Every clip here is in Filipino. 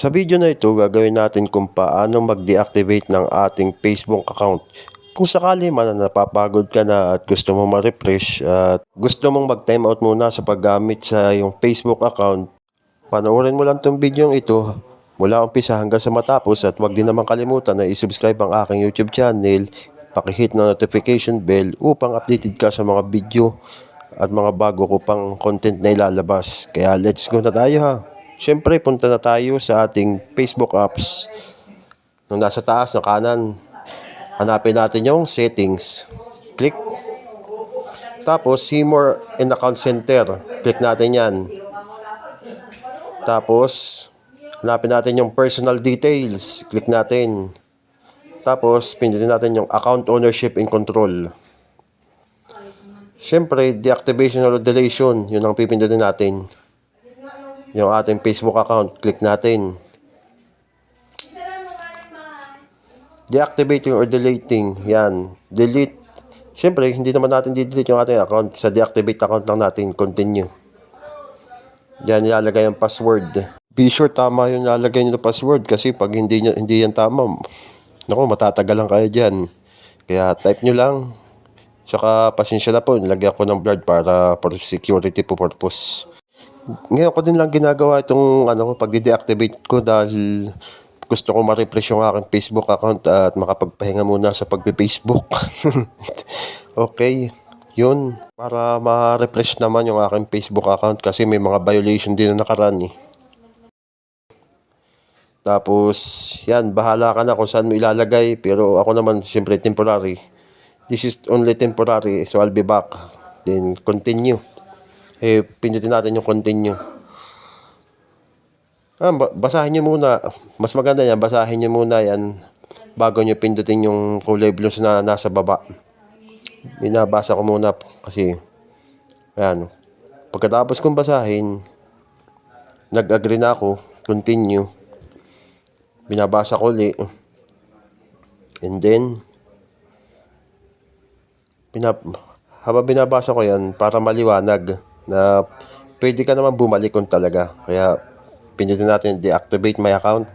Sa video na ito, gagawin natin kung paano mag-deactivate ng ating Facebook account. Kung sakali man na napapagod ka na at gusto mong ma-refresh at gusto mong mag-time out muna sa paggamit sa iyong Facebook account, panoorin mo lang itong video ito mula umpisa hanggang sa matapos at huwag din naman kalimutan na i-subscribe ang aking YouTube channel, pakihit na notification bell upang updated ka sa mga video at mga bago ko pang content na ilalabas. Kaya let's go na tayo ha! Siyempre, punta na tayo sa ating Facebook apps. Nung nasa taas na kanan, hanapin natin yung settings. Click. Tapos, see more in account center. Click natin yan. Tapos, hanapin natin yung personal details. Click natin. Tapos, pindutin natin yung account ownership and control. Siyempre, deactivation or deletion, yun ang pipindutin natin. Yung ating Facebook account, click natin. Deactivating or deleting, yan. Delete. Siyempre, hindi naman natin di-delete yung ating account. Sa deactivate account lang natin, continue. Yan, nilalagay ang password. Be sure tama yung nilalagay nyo na password kasi pag hindi yan tama, naku, matatagalan kayo dyan. Kaya type nyo lang. Saka pasensya na po, nilagyan ko ng blurred para for security purpose. Ngayon ko din lang ginagawa itong pag-deactivate ko dahil gusto ko ma-refresh yung aking Facebook account at makapagpahinga muna sa pagpe-Facebook. Okay, yun. Para ma-refresh naman yung aking Facebook account kasi may mga violation din na nakaraan eh. Tapos, yan, bahala ka na kung saan mo ilalagay. Pero ako naman, siyempre, temporary. This is only temporary, so I'll be back. Then, continue. Pindutin natin yung continue. Basahin nyo muna. Mas maganda yan, basahin nyo muna yan bago nyo pindutin yung kulay blue na nasa baba. Binabasa ko muna kasi ayan. Pagkatapos kong basahin, nag-agree na ako, continue. Binabasa ko ulit. And then, habang binabasa ko yan, para maliwanag na pwede ka naman bumalik kung talaga. Kaya pindutin natin deactivate my account,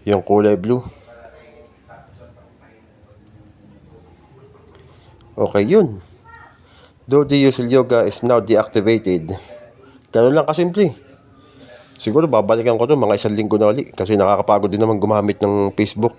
yung kulay blue. Okay, yun. Though the usual yoga is now deactivated. Ganun lang kasimple. Siguro babalikan ko to mga 1 linggo na ulit kasi nakakapagod din naman gumamit ng Facebook.